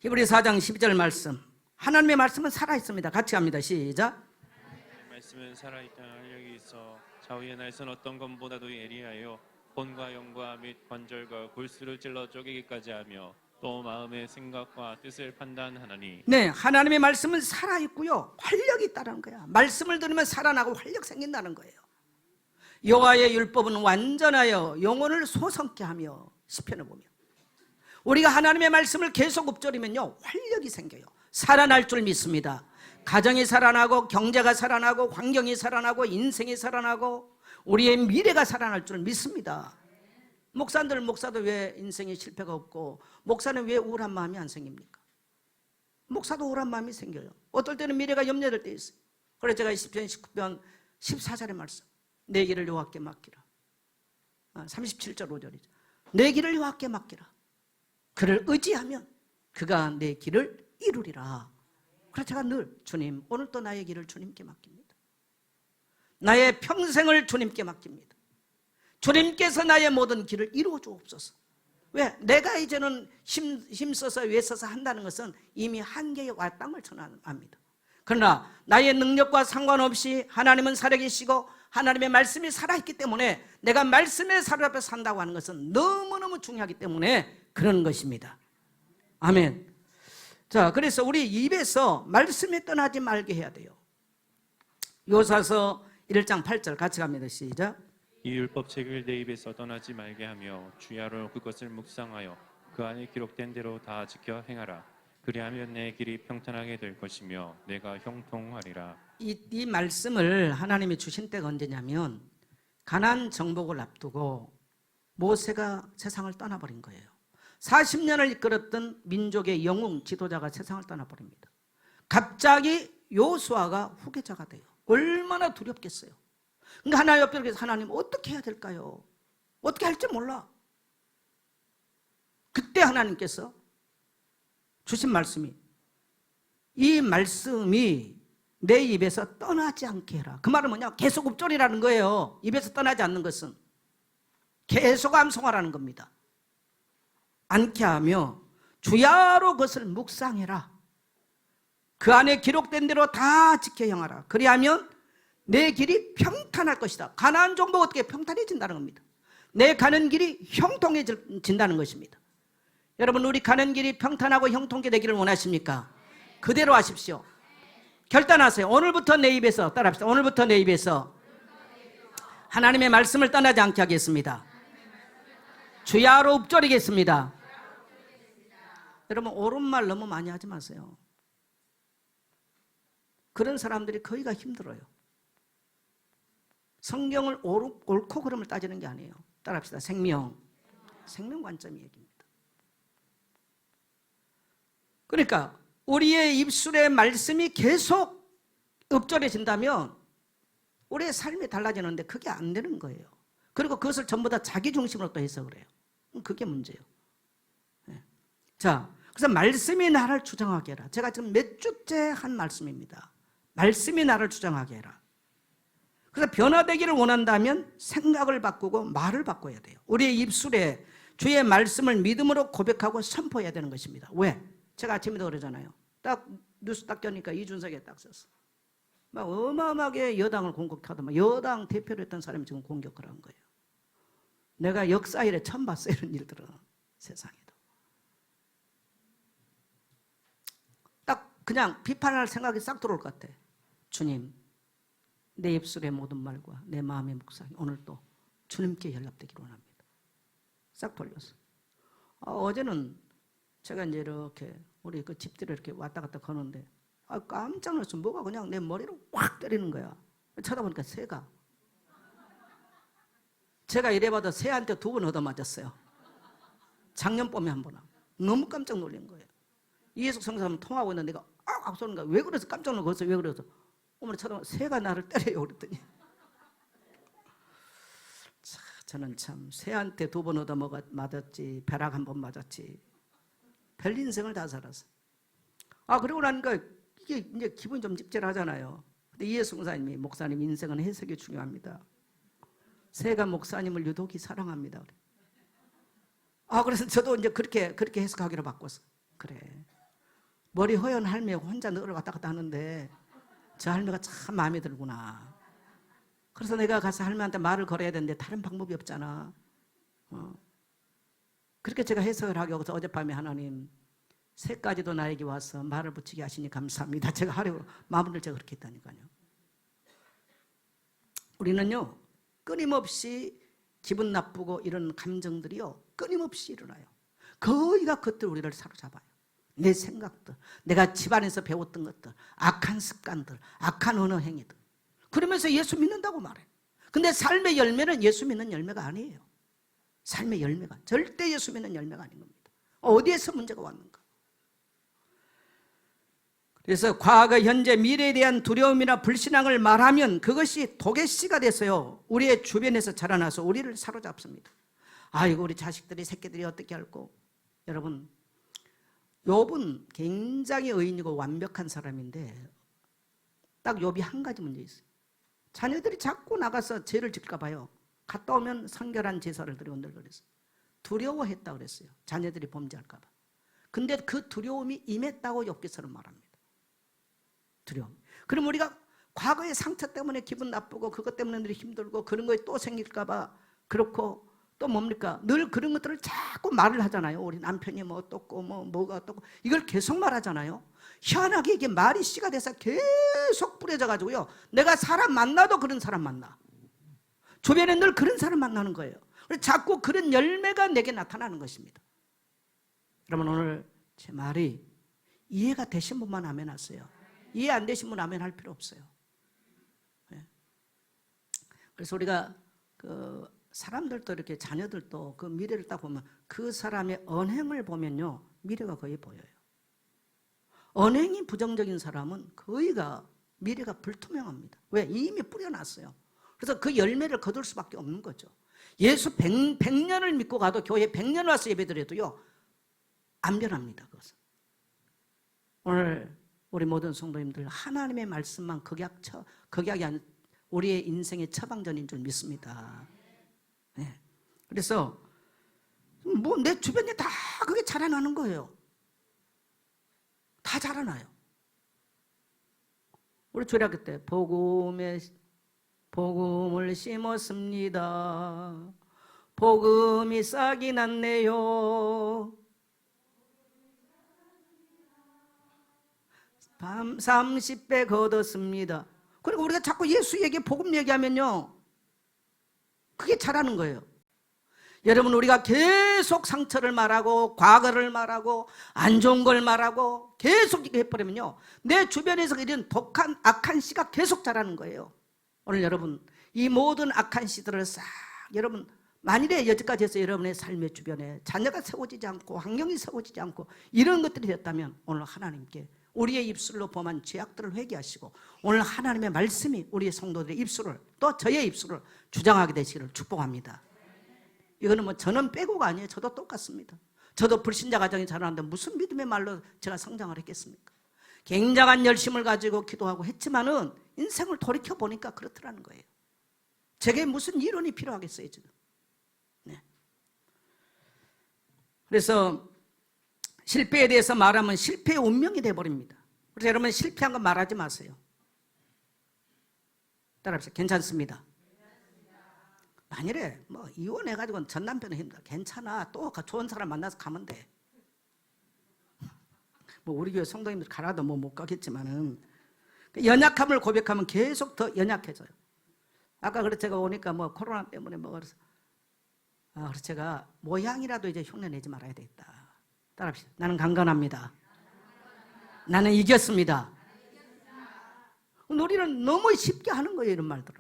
히브리 4장 12절 말씀, 하나님의 말씀은 살아있습니다. 같이 합니다. 시작. 말씀은 살아있다는 활력이 있어 좌우의 날선 어떤 것보다도 예리하여魂과 영과 및 관절과 골수를 찔러 쪼개기까지 하며 또 마음의 생각과 뜻을 판단하나니. 네, 하나님의 말씀은 살아있고요, 활력이 있다는 거야. 말씀을 들으면 살아나고 활력 생긴다는 거예요. 여호와의 율법은 완전하여 영혼을 소성케 하며, 시편을 보면 우리가 하나님의 말씀을 계속 읊조리면요, 활력이 생겨요. 살아날 줄 믿습니다. 가정이 살아나고, 경제가 살아나고, 환경이 살아나고, 인생이 살아나고, 우리의 미래가 살아날 줄 믿습니다. 목사도 왜 인생에 실패가 없고, 목사는 왜 우울한 마음이 안 생깁니까? 목사도 우울한 마음이 생겨요. 어떨 때는 미래가 염려될 때 있어요. 그래서 제가 시편 19편 14절의 말씀. 내 길을 여호와께 맡기라. 37절 5절이죠. 내 길을 여호와께 맡기라. 그를 의지하면 그가 내 길을 이루리라. 그래서 제가 늘 주님, 오늘도 나의 길을 주님께 맡깁니다. 나의 평생을 주님께 맡깁니다. 주님께서 나의 모든 길을 이루어 주옵소서. 왜? 내가 이제는 힘써서 외써서 한다는 것은 이미 한계에 왔다는 걸 압니다. 그러나 나의 능력과 상관없이 하나님은 살아계시고 하나님의 말씀이 살아있기 때문에 내가 말씀의 사로 앞에 산다고 하는 것은 너무너무 중요하기 때문에 그런 것입니다. 아멘. 자, 그래서 우리 입에서 말씀이 떠나지 말게 해야 돼요. 요사서 1장 8절 같이 갑니다. 시작. 이 율법책을 내 입에서 떠나지 말게 하며 주야로 그것을 묵상하여 그 안에 기록된 대로 다 지켜 행하라. 그리하면 내 길이 평탄하게 될 것이며 내가 형통하리라. 이 말씀을 하나님이 주신 때가 언제냐면 가나안 정복을 앞두고 모세가 세상을 떠나버린 거예요. 40년을 이끌었던 민족의 영웅 지도자가 세상을 떠나버립니다. 갑자기 요수아가 후계자가 돼요. 얼마나 두렵겠어요. 그러니까 하나님 옆에 하나님 어떻게 해야 될까요? 어떻게 할지 몰라. 그때 하나님께서 주신 말씀이, 이 말씀이 내 입에서 떠나지 않게 해라. 그 말은 뭐냐? 계속 읊조리라는 거예요. 입에서 떠나지 않는 것은 계속 암송하라는 겁니다. 않게 하며 주야로 그것을 묵상해라. 그 안에 기록된 대로 다 지켜 행하라. 그리하면 내 길이 평탄할 것이다. 가나안 정복 어떻게 평탄해진다는 겁니다. 내 가는 길이 형통해진다는 것입니다. 여러분, 우리 가는 길이 평탄하고 형통하게 되기를 원하십니까? 그대로 하십시오. 결단하세요. 오늘부터 내 입에서 따라합시다. 오늘부터 내 입에서 하나님의 말씀을 떠나지 않게 하겠습니다. 주야로 읊조리겠습니다. 여러분, 옳은 말 너무 많이 하지 마세요. 그런 사람들이 거기가 힘들어요. 성경을 옳고 그름을 따지는 게 아니에요. 따라합시다. 생명 관점이 얘기입니다. 그러니까 우리의 입술의 말씀이 계속 읊조려진다면 우리의 삶이 달라지는데 그게 안 되는 거예요. 그리고 그것을 전부 다 자기 중심으로 또 해서 그래요. 그게 문제예요. 자, 그래서 말씀이 나를 주장하게 해라. 제가 지금 몇 주째 한 말씀입니다. 말씀이 나를 주장하게 해라. 그래서 변화되기를 원한다면 생각을 바꾸고 말을 바꿔야 돼요. 우리의 입술에 주의 말씀을 믿음으로 고백하고 선포해야 되는 것입니다. 왜? 제가 아침에도 그러잖아요. 딱 뉴스 딱 껴니까 이준석에 딱 썼어. 막 어마어마하게 여당을 공격하더만 여당 대표를 했던 사람이 지금 공격을 한 거예요. 내가 역사 이래 처음 봤어요. 이런 일들은 세상에도. 딱 그냥 비판할 생각이 싹 들어올 것 같아. 주님, 내 입술의 모든 말과 내 마음의 묵상이 오늘 또 주님께 연락되기를 원합니다. 싹 돌렸어. 어제는 제가 이제 이렇게 우리 그 집들을 이렇게 왔다 갔다 거는데 깜짝 놀랐어. 뭐가 그냥 내 머리로 확 때리는 거야. 쳐다보니까 새가. 제가 이래봐도 새한테 2번 얻어맞았어요. 작년 봄에 한 번 하고. 너무 깜짝 놀란 거예요. 이해숙 성사님 통화하고 있는데 내가 앞서는 거야. 왜 그래서 깜짝 놀랐어. 왜 그래서 어머니 쳐다보면 새가 나를 때려요 그랬더니 저는 참 새한테 2번 얻어맞았지 벼락 1번 맞았지 별 인생을 다 살았어. 그러고 나니까 이게 이제 기분이 좀 찝찝하잖아요. 근데 이해숙 목사님이 목사님 인생은 해석이 중요합니다. 새가 목사님을 유독히 사랑합니다. 그래서 저도 이제 그렇게 해석하기로 바꿨어. 그래. 머리 허연 할매하고 혼자 늘 왔다 갔다 하는데 저 할매가 참 마음에 들구나. 그래서 내가 가서 할매한테 말을 걸어야 되는데 다른 방법이 없잖아. 그렇게 제가 해석을 하기 위해서 어젯밤에 하나님 새까지도 나에게 와서 말을 붙이게 하시니 감사합니다. 제가 하려고 마무리를 제가 그렇게 했다니까요. 우리는요 끊임없이 기분 나쁘고 이런 감정들이요 끊임없이 일어나요. 거의가 그것들 우리를 사로잡아요. 내 생각들, 내가 집안에서 배웠던 것들, 악한 습관들, 악한 언어 행위들. 그러면서 예수 믿는다고 말해. 근데 삶의 열매는 예수 믿는 열매가 아니에요. 삶의 열매가 절대 예수 믿는 열매가 아닌 겁니다. 어디에서 문제가 왔는가? 그래서 과거, 현재, 미래에 대한 두려움이나 불신앙을 말하면 그것이 도개씨가 돼서요, 우리의 주변에서 자라나서 우리를 사로잡습니다. 아이고, 우리 자식들이, 새끼들이 어떻게 할고. 여러분, 욥은 굉장히 의인이고 완벽한 사람인데 딱 욥이 한 가지 문제 있어요. 자녀들이 자꾸 나가서 죄를 질까 봐요. 갔다 오면 성결한 제사를 드리고 늘 그랬어요. 두려워했다 그랬어요. 자녀들이 범죄할까 봐. 근데 그 두려움이 임했다고 욥기서는 말합니다. 두려움. 그럼 우리가 과거의 상처 때문에 기분 나쁘고 그것 때문에 늘 힘들고 그런 거에 또 생길까 봐 그렇고 또 뭡니까? 늘 그런 것들을 자꾸 말을 하잖아요. 우리 남편이 뭐 어떻고 뭐가 어떻고 이걸 계속 말하잖아요. 희한하게 이게 말이 씨가 돼서 계속 뿌려져 가지고요, 내가 사람 만나도 그런 사람 만나, 주변에 늘 그런 사람 만나는 거예요. 그래서 자꾸 그런 열매가 내게 나타나는 것입니다. 여러분, 오늘 제 말이 이해가 되신 분만 아멘 하세요. 이해 안 되신 분 아멘 할 필요 없어요. 그래서 우리가 사람들도 이렇게 자녀들도 그 미래를 딱 보면 그 사람의 언행을 보면요, 미래가 거의 보여요. 언행이 부정적인 사람은 거의가 미래가 불투명합니다. 왜? 이미 뿌려놨어요. 그래서 그 열매를 거둘 수밖에 없는 거죠. 예수 100년을 믿고 가도 교회 100년 와서 예배드려도요, 안 변합니다. 그것은. 오늘 우리 모든 성도님들 하나님의 말씀만 극약이 아닌 우리의 인생의 처방전인 줄 믿습니다. 네. 그래서 뭐 내 주변에 다 그게 자라나는 거예요. 다 자라나요. 우리 초등학교 때 복음을 심었습니다. 복음이 싹이 났네요. 30배 거뒀습니다. 그리고 우리가 자꾸 예수 얘기, 복음 얘기하면요, 그게 자라는 거예요. 여러분, 우리가 계속 상처를 말하고 과거를 말하고 안 좋은 걸 말하고 계속 이렇게 해버리면요, 내 주변에서 이런 독한 악한 씨가 계속 자라는 거예요. 오늘 여러분, 이 모든 악한 씨들을 싹, 여러분 만일에 여지까지 해서 여러분의 삶의 주변에 자녀가 세워지지 않고 환경이 세워지지 않고 이런 것들이 됐다면 오늘 하나님께 우리의 입술로 범한 죄악들을 회개하시고 오늘 하나님의 말씀이 우리의 성도들의 입술을, 또 저의 입술을 주장하게 되시기를 축복합니다. 이거는 뭐 저는 빼고가 아니에요. 저도 똑같습니다. 저도 불신자 가정에 자라는데 무슨 믿음의 말로 제가 성장을 했겠습니까? 굉장한 열심을 가지고 기도하고 했지만은 인생을 돌이켜 보니까 그렇더라는 거예요. 제게 무슨 이론이 필요하겠어요, 지금. 네. 그래서 실패에 대해서 말하면 실패의 운명이 돼버립니다. 그래서 여러분, 실패한 거 말하지 마세요. 따라합시다. 괜찮습니다. 만일에 뭐 이혼해가지고 전 남편은 힘들다, 괜찮아, 또 좋은 사람 만나서 가면 돼. 뭐 우리 교회 성도님들 가라도 뭐 못 가겠지만은 연약함을 고백하면 계속 더 연약해져요. 아까 그래서 제가 오니까 뭐 코로나 때문에 뭐 그래서 그래서 제가 모양이라도 이제 흉내 내지 말아야 되겠다. 따라합시다. 나는 강건합니다. 나는 이겼습니다. 우리는 너무 쉽게 하는 거예요, 이런 말들을.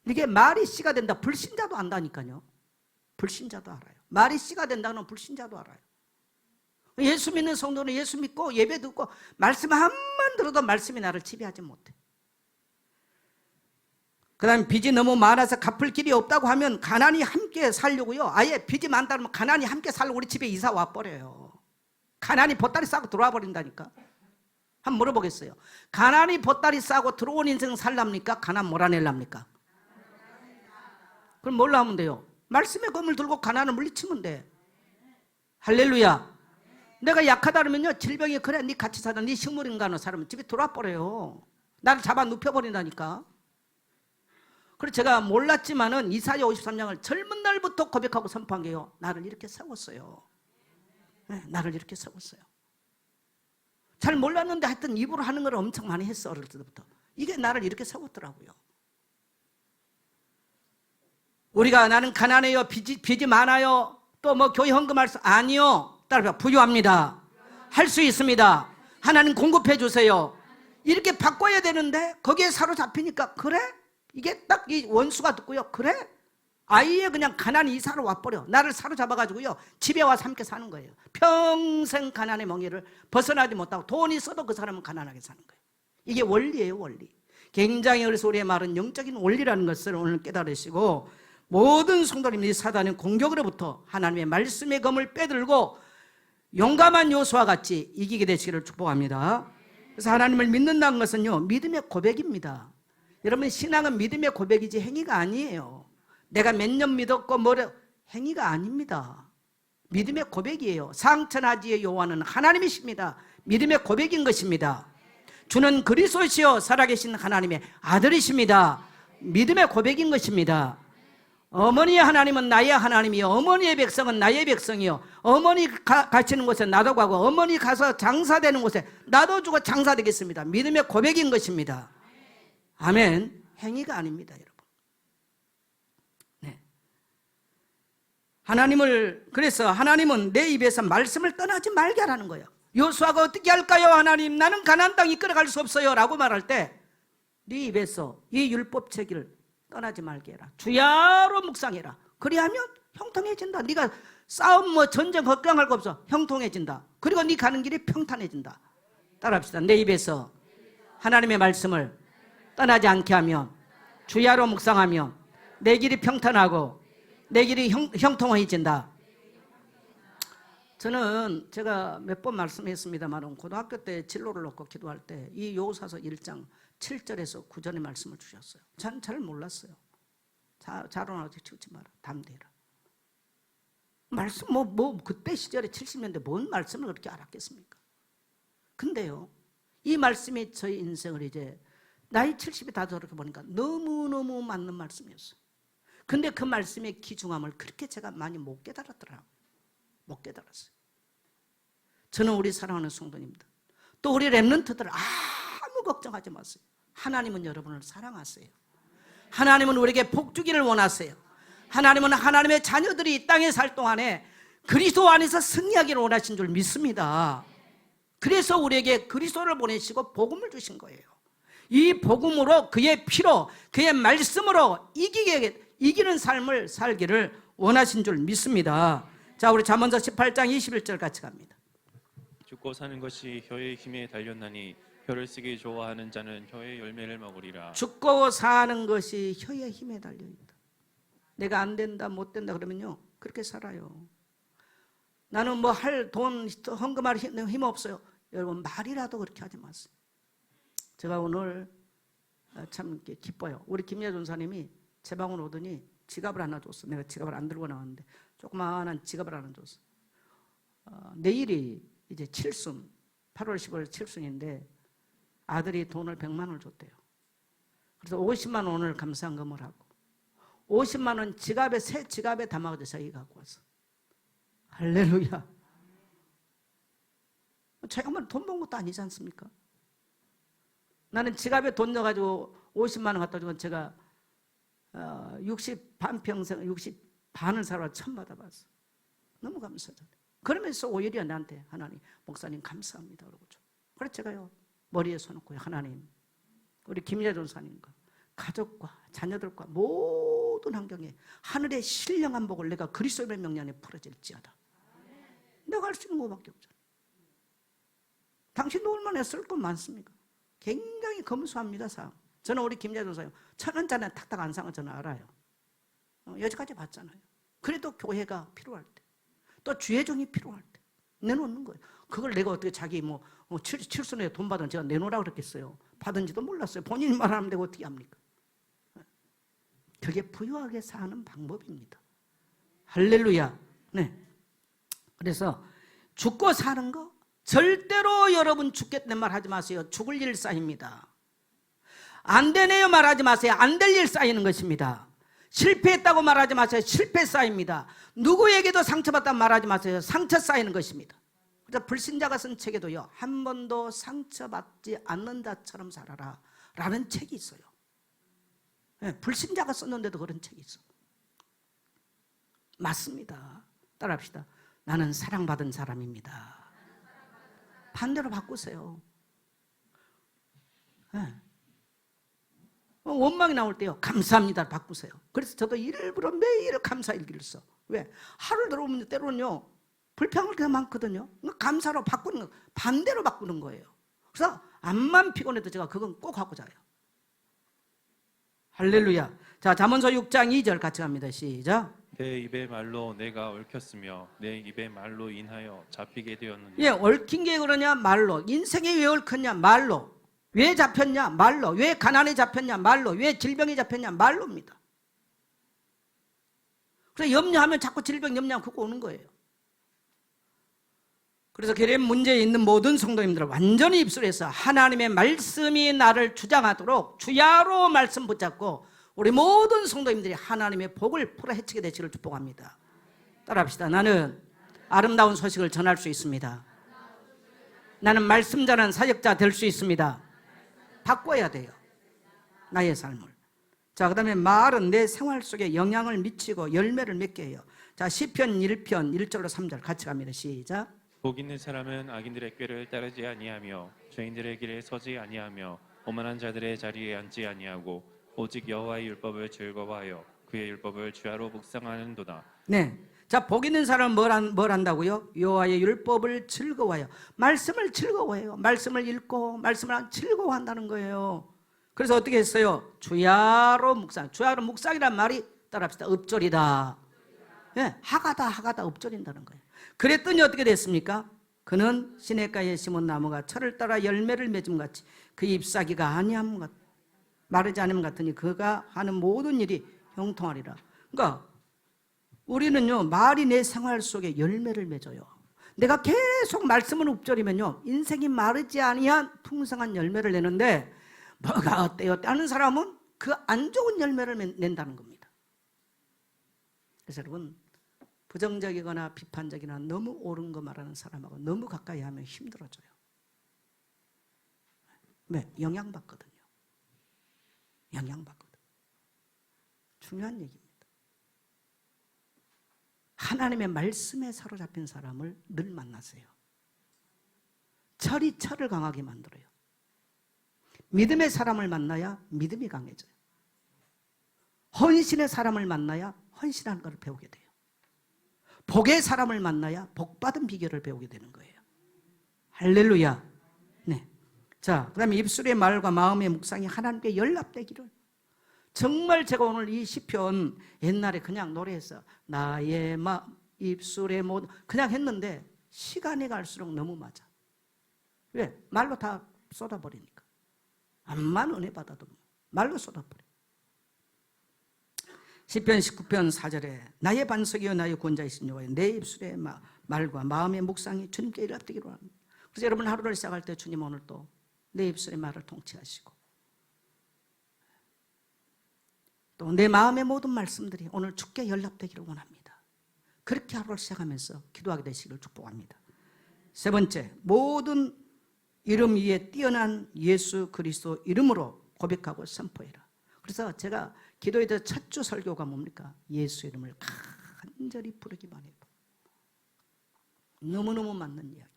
이게 말이 씨가 된다. 불신자도 안다니까요. 불신자도 알아요. 말이 씨가 된다는 불신자도 알아요. 예수 믿는 성도는 예수 믿고 예배 듣고 말씀 한번 들어도 말씀이 나를 지배하지 못해. 그 다음에 빚이 너무 많아서 갚을 길이 없다고 하면 가난이 함께 살려고요, 아예 빚이 많다 그러면 가난이 함께 살려고 우리 집에 이사 와버려요. 가난이 보따리 싸고 들어와 버린다니까. 한번 물어보겠어요. 가난이 보따리 싸고 들어온 인생 살랍니까? 가난 몰아낼랍니까? 그럼 뭘로 하면 돼요? 말씀의 검을 들고 가난을 물리치면 돼. 할렐루야. 내가 약하다 그러면요, 질병이 그래 네 같이 사다 네 식물인간으로 살면 집에 들어와 버려요. 나를 잡아 눕혀버린다니까. 그래서 제가 몰랐지만은 이사야 53장을 젊은 날부터 고백하고 선포한 게요, 나를 이렇게 세웠어요. 네, 나를 이렇게 세웠어요. 잘 몰랐는데 하여튼 입으로 하는 걸 엄청 많이 했어. 어릴 때부터. 이게 나를 이렇게 세웠더라고요. 우리가 나는 가난해요, 빚이 많아요, 또 뭐 교회 헌금할 수, 아니요. 따라서 부유합니다. 할 수 있습니다. 하나님 공급해 주세요. 이렇게 바꿔야 되는데 거기에 사로잡히니까 그래? 이게 딱 이 원수가 듣고요, 그래? 아예 그냥 가난이 이사를 와버려. 나를 사로잡아가지고요, 집에 와서 함께 사는 거예요. 평생 가난의 멍에를 벗어나지 못하고 돈이 있어도 그 사람은 가난하게 사는 거예요. 이게 원리예요, 원리. 굉장히 그래서 우리의 말은 영적인 원리라는 것을 오늘 깨달으시고, 모든 성도님들이 사단의 공격으로부터 하나님의 말씀의 검을 빼들고 용감한 요수와 같이 이기게 되시기를 축복합니다. 그래서 하나님을 믿는다는 것은요, 믿음의 고백입니다. 여러분, 신앙은 믿음의 고백이지 행위가 아니에요. 내가 몇 년 믿었고 뭐래, 행위가 아닙니다. 믿음의 고백이에요. 상천하지의 여호와는 하나님이십니다. 믿음의 고백인 것입니다. 주는 그리스도시요 살아계신 하나님의 아들이십니다. 믿음의 고백인 것입니다. 어머니의 하나님은 나의 하나님이요, 어머니의 백성은 나의 백성이요, 어머니 가시는 곳에 나도 가고 어머니 가서 장사되는 곳에 나도 주고 장사되겠습니다. 믿음의 고백인 것입니다. 아멘. 행위가 아닙니다, 여러분. 네. 그래서 하나님은 내 입에서 말씀을 떠나지 말게 하라는 거예요. 요수아가 어떻게 할까요? 하나님, 나는 가나안 땅 이끌어갈 수 없어요 라고 말할 때 네 입에서 이 율법책을 떠나지 말게 해라. 주야로 묵상해라. 그리하면 형통해진다. 네가 싸움 전쟁 걱정할 거 없어. 형통해진다. 그리고 네 가는 길이 평탄해진다. 따라합시다. 내 입에서 하나님의 말씀을 떠나지 않게 하면, 주야로 묵상하면 내 길이 평탄하고 내 길이 형통해진다. 저는 제가 몇 번 말씀했습니다만 고등학교 때 진로를 놓고 기도할 때 이 요사서 1장 7절에서 9절의 말씀을 주셨어요. 전 잘 몰랐어요. 자론하지 치우지 마라. 담대해라. 말씀 그때 시절에 70년대 뭔 말씀을 그렇게 알았겠습니까? 근데요, 이 말씀이 저희 인생을 이제 나이 70이 다 저렇게 보니까 너무너무 맞는 말씀이었어요. 근데 그 말씀의 귀중함을 그렇게 제가 많이 못 깨달았더라고요. 못 깨달았어요. 저는 우리 사랑하는 성도님들, 또 우리 렘넌트들 아무 걱정하지 마세요. 하나님은 여러분을 사랑하세요. 하나님은 우리에게 복 주기를 원하세요. 하나님은 하나님의 자녀들이 이 땅에 살 동안에 그리스도 안에서 승리하기를 원하신 줄 믿습니다. 그래서 우리에게 그리스도를 보내시고 복음을 주신 거예요. 이 복음으로, 그의 피로, 그의 말씀으로 이기는 삶을 살기를 원하신 줄 믿습니다. 자, 우리 잠언서 18장 21절 같이 갑니다. 죽고 사는 것이 혀의 힘에 달렸나니 혀를 쓰기 좋아하는 자는 혀의 열매를 먹으리라. 죽고 사는 것이 혀의 힘에 달려있다. 내가 안 된다, 못 된다 그러면요, 그렇게 살아요. 나는 뭐 할 돈, 헌금할 힘 없어요. 여러분, 말이라도 그렇게 하지 마세요. 제가 오늘 참 기뻐요. 우리 김예 전사님이 제 방으로 오더니 지갑을 하나 줬어. 내가 지갑을 안 들고 나왔는데 조그마한 지갑을 하나 줬어. 내일이 이제 칠순, 8월 15일 칠순인데 아들이 돈을 100만 원을 줬대요. 그래서 50만 원을 감사한금을 하고 50만 원 새 지갑에 담아가지고 자기가 갖고 왔어. 할렐루야. 제가 돈 번 것도 아니지 않습니까? 나는 지갑에 돈 넣어가지고 50만 원 갖다 주고 제가 60 반평생 60 반을 살아 처음 받아봤어. 너무 감사하잖아요. 그러면서 오히려 나한테 하나님, 목사님 감사합니다 그러고 줘. 그래서 제가요 머리에 손놓고요, 하나님, 우리 김예 전사님과 가족과 자녀들과 모든 환경에 하늘의 신령한 복을 내가 그리스도의 명령에 풀어질지어다. 내가 할 수 있는 것밖에 없잖아. 당신도 얼마나 쓸 돈 많습니까? 굉장히 검소합니다, 상. 저는 우리 김예 전사님 1,000원짜리 탁탁 안 상은 저는 알아요. 여기까지 봤잖아요. 그래도 교회가 필요할 때, 또 주의 종이 필요할 때 내놓는 거예요. 그걸 내가 어떻게 자기 칠순에 돈 받은 제가 내놓으라고 그랬겠어요. 받은지도 몰랐어요. 본인이 말하면 되고 어떻게 합니까? 그게 부유하게 사는 방법입니다. 할렐루야. 네. 그래서 죽고 사는 거 절대로 여러분 죽겠다는 말 하지 마세요. 죽을 일 쌓입니다. 안 되네요 말하지 마세요. 안 될 일 쌓이는 것입니다. 실패했다고 말하지 마세요. 실패 쌓입니다. 누구에게도 상처받다고 말하지 마세요. 상처 쌓이는 것입니다. 그래서 불신자가 쓴 책에도요, 한 번도 상처받지 않는 자처럼 살아라 라는 책이 있어요. 네, 불신자가 썼는데도 그런 책이 있어. 맞습니다. 따라합시다. 나는 사랑받은 사람입니다. 반대로 바꾸세요. 네. 원망이 나올 때요, 감사합니다 바꾸세요. 그래서 저도 일부러 매일 감사일기를 써. 왜? 하루 들어오면 때로는요 불평할 때가 많거든요. 감사로 바꾸는 거, 반대로 바꾸는 거예요. 그래서 암만 피곤해도 제가 그건 꼭 하고 자요. 할렐루야. 자, 잠언서 6장 2절 같이 갑니다. 시작. 내 입의 말로 내가 얽혔으며 내 입의 말로 인하여 잡히게 되었느냐. 예, 얽힌 게 그러냐? 말로. 인생이 왜 얽혔냐? 말로. 왜 잡혔냐? 말로. 왜 가난에 잡혔냐? 말로. 왜 질병에 잡혔냐? 말로입니다. 그래서 염려하면 자꾸 질병 염려하면 그거 오는 거예요. 그래서 계련 문제에 있는 모든 성도님들 완전히 입술에서 하나님의 말씀이 나를 주장하도록 주야로 말씀 붙잡고 우리 모든 성도님들이 하나님의 복을 풀어헤치게 되시기를 축복합니다. 따라합시다. 나는 아름다운 소식을 전할 수 있습니다. 나는 말씀 전하는 사역자 될 수 있습니다. 바꿔야 돼요, 나의 삶을. 자, 그 다음에 말은 내 생활 속에 영향을 미치고 열매를 맺게 해요. 자, 시편 1편 1절로 3절 같이 갑니다. 시작. 복 있는 사람은 악인들의 꾀를 따르지 아니하며 죄인들의 길에 서지 아니하며 오만한 자들의 자리에 앉지 아니하고 오직 여호와의 율법을 즐거워하여 그의 율법을 주야로 묵상하는도다. 네. 자, 복 있는 사람은 뭘 한다고요? 여호와의 율법을 즐거워해요. 말씀을 즐거워해요. 말씀을 읽고 말씀을 즐거워한다는 거예요. 그래서 어떻게 했어요? 주야로 묵상. 주야로 묵상이란 말이 따라합시다. 읍절이다. 네, 하가다 읍절인다는 거예요. 그랬더니 어떻게 됐습니까? 그는 시냇가에 심은 나무가 철을 따라 열매를 맺음 같이 그 잎사귀가 아니함 같 마르지 않음 같으니 그가 하는 모든 일이 형통하리라. 그러니까 우리는요 말이 내 생활 속에 열매를 맺어요. 내가 계속 말씀을 읊조리면요 인생이 마르지 아니한 풍성한 열매를 내는데 뭐가 어때요? 다른 사람은 그 안 좋은 열매를 낸다는 겁니다. 그래서 여러분 부정적이거나 비판적이나 너무 옳은 거 말하는 사람하고 너무 가까이 하면 힘들어져요. 왜? 영향받거든요. 영향받거든. 중요한 얘기입니다. 하나님의 말씀에 사로잡힌 사람을 늘 만나세요. 철이 철을 강하게 만들어요. 믿음의 사람을 만나야 믿음이 강해져요. 헌신의 사람을 만나야 헌신하는 것을 배우게 돼요. 복의 사람을 만나야 복받은 비결을 배우게 되는 거예요. 할렐루야. 네. 자, 그 다음에 입술의 말과 마음의 묵상이 하나님께 연락되기를. 정말 제가 오늘 이 시편 옛날에 그냥 노래해서 나의 입술의 모든 그냥 했는데 시간이 갈수록 너무 맞아. 왜? 말로 다 쏟아버리니까. 암만 은혜 받아도 말로 쏟아버려. 시편 19편 4절에 나의 반석이여 나의 구원자이신 여호와여 내 입술의 말과 마음의 묵상이 주님께 연락되기로 합니다. 그래서 여러분 하루를 시작할 때 주님 오늘 또 내 입술의 말을 통치하시고 또 내 마음의 모든 말씀들이 오늘 주께 연락되기를 원합니다. 그렇게 하루를 시작하면서 기도하게 되시기를 축복합니다. 세 번째, 모든 이름 위에 뛰어난 예수 그리스도 이름으로 고백하고 선포해라. 그래서 제가 기도에 대해서 첫 주 설교가 뭡니까? 예수 이름을 간절히 부르기만 해도 너무너무 맞는 이야기.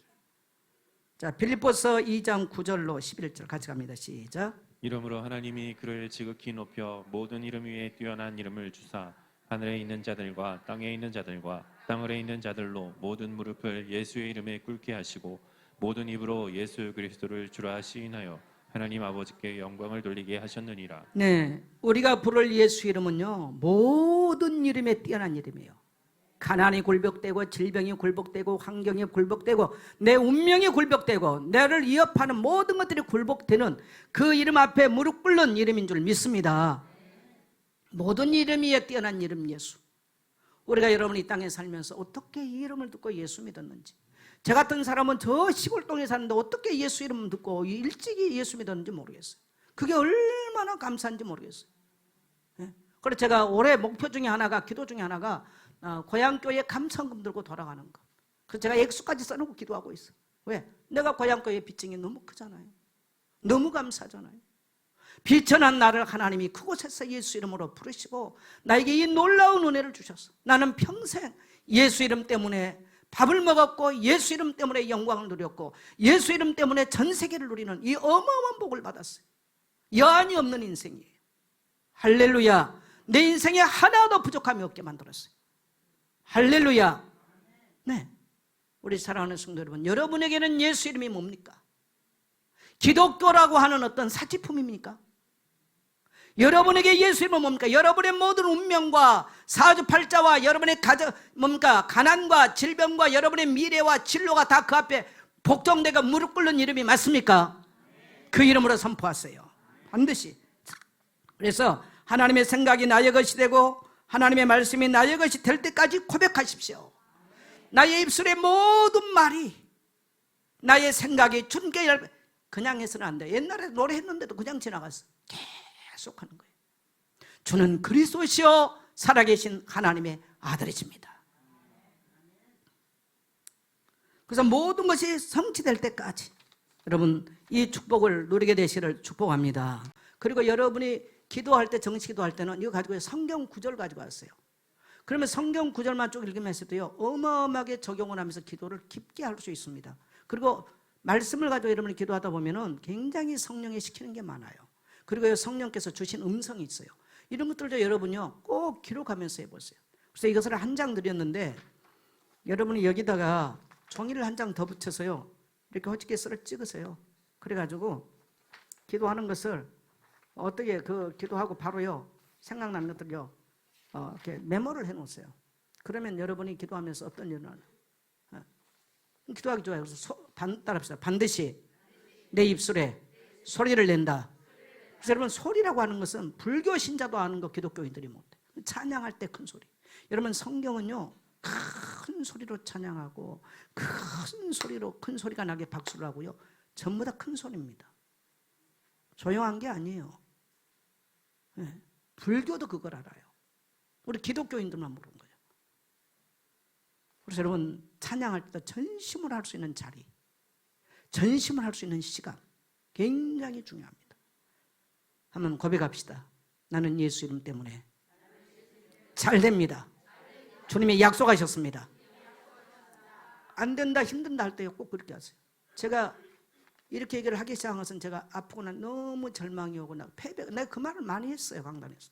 자, 빌립보서 2장 9절로 11절 같이 갑니다. 시작. 이러므로 하나님이 그를 지극히 높여 모든 이름 위에 뛰어난 이름을 주사 하늘에 있는 자들과 땅에 있는 자들과 땅 아래 있는 자들로 모든 무릎을 예수의 이름에 꿇게 하시고 모든 입으로 예수 그리스도를 주라 시인하여 하나님 아버지께 영광을 돌리게 하셨느니라. 네, 우리가 부를 예수 이름은요 모든 이름에 뛰어난 이름이에요. 가난이 굴복되고 질병이 굴복되고 환경이 굴복되고 내 운명이 굴복되고 나를 위협하는 모든 것들이 굴복되는 그 이름 앞에 무릎 꿇는 이름인 줄 믿습니다. 모든 이름 위에 뛰어난 이름 예수. 우리가 여러분 이 땅에 살면서 어떻게 이 이름을 듣고 예수 믿었는지, 저 같은 사람은 저 시골동에 사는데 어떻게 예수 이름 듣고 일찍이 예수 믿었는지 모르겠어요. 그게 얼마나 감사한지 모르겠어요. 그래서 제가 올해 목표 중에 하나가, 기도 중에 하나가 고향교회 감사금 들고 돌아가는 거. 그래서 제가 액수까지 써놓고 기도하고 있어요. 왜? 내가 고향교회 빚증이 너무 크잖아요. 너무 감사하잖아요. 비천한 나를 하나님이 그곳에서 예수 이름으로 부르시고 나에게 이 놀라운 은혜를 주셨어. 나는 평생 예수 이름 때문에 밥을 먹었고 예수 이름 때문에 영광을 누렸고 예수 이름 때문에 전 세계를 누리는 이 어마어마한 복을 받았어요. 여한이 없는 인생이에요. 할렐루야. 내 인생에 하나도 부족함이 없게 만들었어요. 할렐루야. 네. 우리 사랑하는 성도 여러분, 여러분에게는 예수 이름이 뭡니까? 기독교라고 하는 어떤 사치품입니까? 여러분에게 예수 이름은 뭡니까? 여러분의 모든 운명과 사주팔자와 여러분의 뭡니까? 가난과 질병과 여러분의 미래와 진로가 다 그 앞에 복종되고 무릎 꿇는 이름이 맞습니까? 그 이름으로 선포하세요. 반드시. 그래서 하나님의 생각이 나의 것이 되고 하나님의 말씀이 나의 것이 될 때까지 고백하십시오. 나의 입술의 모든 말이, 나의 생각이 주님께 그냥 해서는 안 돼. 옛날에 노래했는데도 그냥 지나갔어. 계속 하는 거예요. 주는 그리스도시요 살아계신 하나님의 아들이십니다. 그래서 모든 것이 성취될 때까지 여러분 이 축복을 누리게 되시기를 축복합니다. 그리고 여러분이 기도할 때, 정식 기도할 때는 이거 가지고 성경 구절 가지고 왔어요. 그러면 성경 구절만 쭉 읽으면서도요 어마어마하게 적용을 하면서 기도를 깊게 할 수 있습니다. 그리고 말씀을 가지고 여러분이 기도하다 보면은 굉장히 성령이 시키는 게 많아요. 그리고 성령께서 주신 음성이 있어요. 이런 것들도 여러분요 꼭 기록하면서 해보세요. 그래서 이것을 한 장 드렸는데 여러분이 여기다가 종이를 한 장 더 붙여서요 이렇게 호치키스를 찍으세요. 그래가지고 기도하는 것을 어떻게 기도하고 바로요 생각나는 것들요 이렇게 메모를 해놓으세요. 그러면 여러분이 기도하면서 어떤 일을 하나 기도하기 좋아요. 그래서 따라합시다. 반드시 내 입술에 소리를 낸다. 그래서 여러분 소리라고 하는 것은 불교 신자도 아는 거 기독교인들이 못해. 찬양할 때 큰 소리. 여러분 성경은요 큰 소리로 찬양하고 큰 소리가 나게 박수를 하고요 전부 다 큰 소리입니다. 조용한 게 아니에요. 네. 불교도 그걸 알아요. 우리 기독교인들만 모르는 거예요. 그래서 여러분 찬양할 때 전심을 할 수 있는 자리, 전심을 할 수 있는 시간 굉장히 중요합니다. 한번 고백합시다. 나는 예수 이름 때문에 잘 됩니다. 주님이 약속하셨습니다. 안 된다 힘든다 할 때 꼭 그렇게 하세요. 제가 이렇게 얘기를 하기 시작한 것은 제가 아프거나 너무 절망이 오거나 패배, 내가 그 말을 많이 했어요 강단에서.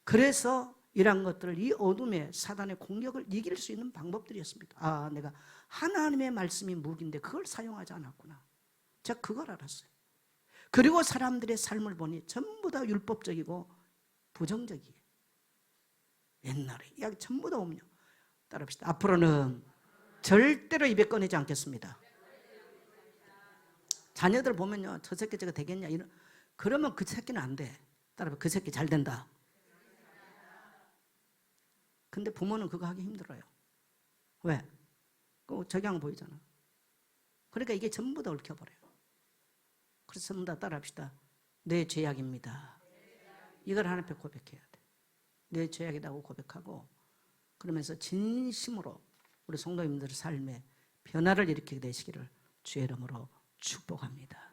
그래서 이런 것들을 이 어둠의 사단의 공격을 이길 수 있는 방법들이었습니다. 아, 내가 하나님의 말씀이 무기인데 그걸 사용하지 않았구나. 제가 그걸 알았어요. 그리고 사람들의 삶을 보니 전부 다 율법적이고 부정적이에요. 옛날에 이야기 전부 다 옵니다. 따라합시다. 앞으로는 절대로 입에 꺼내지 않겠습니다. 자녀들 보면요 저 새끼 저거 되겠냐 그러면 그 새끼는 안 돼. 따라합시다. 그 새끼 잘 된다. 근데 부모는 그거 하기 힘들어요. 왜? 그 적양 보이잖아. 그러니까 이게 전부 다 얽혀버려요. 그래서 전부 다 따라합시다. 내 죄악입니다. 이걸 하나님 앞에 고백해야 돼. 내 죄악이라고 고백하고 그러면서 진심으로 우리 성도님들의 삶에 변화를 일으키게 되시기를 주의 이름으로 축복합니다.